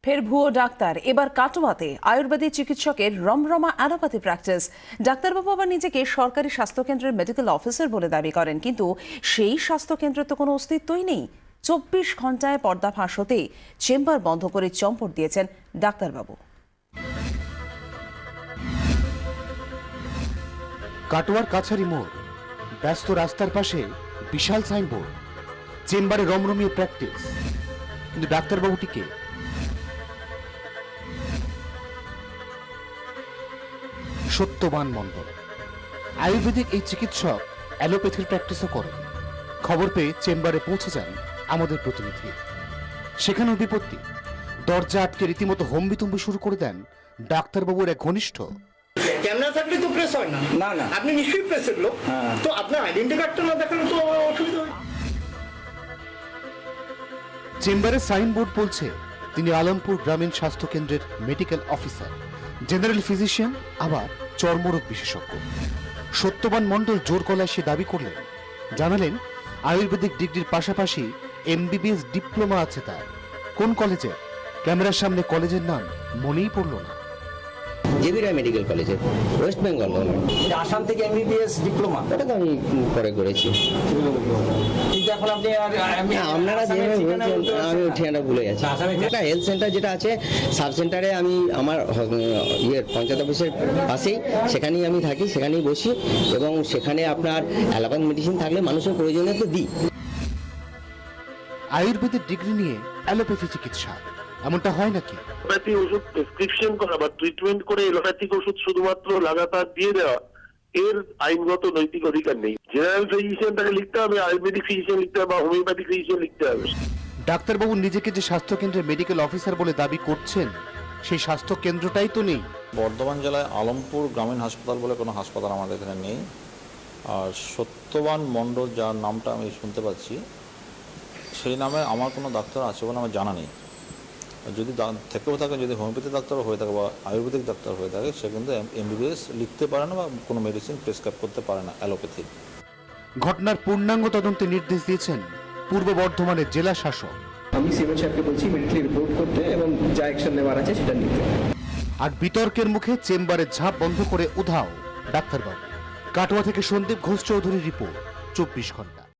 ফের ভুয়ো ডাক্তার, এবার কাটোয়াতে আয়ুর্বেদিক চিকিৎসকের রমরমা অ্যালোপ্যাথি প্র্যাকটিস। ডাক্তারবাবু আবার নিজেকে সরকারি স্বাস্থ্যকেন্দ্রের মেডিকেল অফিসার বলে দাবি করেন, কিন্তু সেই স্বাস্থ্যকেন্দ্রের তো কোনো অস্তিত্বই নেই। 24 ঘন্টায় পর্দা ফাঁস হতেই চেম্বার বন্ধ করে চম্পট দিয়েছেন ডাক্তারবাবু। কাটোয়ার কাছারি মোড়, ব্যস্ত রাস্তার পাশে বিশাল সাইনবোর্ড, চেম্বারে রমরমিয়ে প্র্যাকটিস। কিন্তু ডাক্তারবাবুটিকে সত্যবান মণ্ডল, আয়ুর্বেদিক এই চিকিৎসক অ্যালোপ্যাথির প্র্যাকটিসও করেন। খবর পেয়ে চেম্বারে পৌঁছে যান আমাদের প্রতিনিধি। সেখানেও বিপত্তি, দরজা আটকে রীতিমতো হম্বিতম্বি শুরু করে দেন ডাক্তারবাবুর এক ঘনিষ্ঠ। ক্যামেরা থাকলে তো প্রেস হয় না। না না, আপনি নিশ্চয়ই প্রেসের লোক, তো আপনার আইডেন্টি কার্ডটা না দেখালে তো অসুবিধা হয়। চেম্বারে সাইনবোর্ড বলছে তিনি আলমপুর গ্রামীণ স্বাস্থ্য কেন্দ্রের মেডিকেল অফিসার, জেনারেল ফিজিশিয়ান, আবার চর্মরোগ বিশেষজ্ঞ। সত্যবান মণ্ডল জোর গলায় সে দাবি করলেন, জানালেন আয়ুর্বেদিক ডিগ্রির পাশাপাশি MBBS ডিপ্লোমা আছে তার। কোন কলেজে? ক্যামেরার সামনে কলেজের নাম মনেই পড়ল না। JB রায় মেডিকেল কলেজে, ওয়েস্ট বেঙ্গল গভর্নমেন্ট। আসাম থেকে MBBS ডিপ্লোমা, এটা তো আমি পরে করেছি। কিন্তু এখন আপনি আপনারা যেভাবে বলছেন আমি ঠিকানা ভুলে গেছি। একটা হেলথ সেন্টার যেটা আছে, সাব সেন্টারে আমি আমার পঞ্চায়েত অফিসের পাশেই, সেখানেই আমি থাকি, সেখানেই বসি, এবং সেখানে আপনার অ্যালোপ্যাথি মেডিসিন থাকলে মানুষের প্রয়োজনে তো দিই। আয়ুর্বেদিক ডিগ্রি নিয়ে অ্যালোপ্যাথি চিকিৎসা, এমনটা হয় নাকি? এলোপ্যাথি ওষুধ প্রেসক্রিপশন করা বা ট্রিটমেন্ট করে এলোপ্যাথিক ওষুধ শুধুমাত্র লাগাতার দিয়ে দেওয়া, এর আইনগত নৈতিক অধিকার নেই। জেনারেল ফিজিশিয়ান তাকে লিখতে হবে, আয়ুর্বেদিক ফিজিশিয়ান লিখতে হবে, বা হোমিওপ্যাথিক ফিজিশিয়ান লিখতে হবে। ডাক্তারবাবু নিজেকে যে স্বাস্থ্য কেন্দ্রের মেডিকেল অফিসার বলে দাবি করছেন, সেই স্বাস্থ্য কেন্দ্রটাই তো নেই। বর্ধমান জেলায় আলমপুর গ্রামীণ হাসপাতাল বলে কোনো হাসপাতাল আমাদের এখানে নেই। আর সত্যবান মণ্ডল যার নামটা আমি শুনতে পাচ্ছি, সেই নামে আমার কোনো ডাক্তার আছে বলে আমার জানা নেই। যদি থেকেও থাকে, যদি হোমিওপ্যাথি ডাক্তারও হয়ে থাকে বা আয়ুর্বেদিক ডাক্তার হয়ে থাকে, সে কিন্তু MBBS লিখতে পারে না বা কোনো মেডিসিন প্রেসক্রাইব করতে পারে না অ্যালোপ্যাথি। ঘটনার পূর্ণাঙ্গ তদন্তে নির্দেশ দিয়েছেন পূর্ব বর্ধমানের জেলা শাসক। আমি সিএমও সাহেবকে বলছি ইমিডিয়েটলি রিপোর্ট করতে এবং যা অ্যাকশন নেওয়ার আছে সেটা নিতে। আর বিতর্কের মুখে চেম্বারের ঝাঁপ বন্ধ করে উধাও ডাক্তারবাবু। কাটোয়া থেকে সন্দীপ ঘোষ চৌধুরীর রিপোর্ট, 24 ঘন্টা।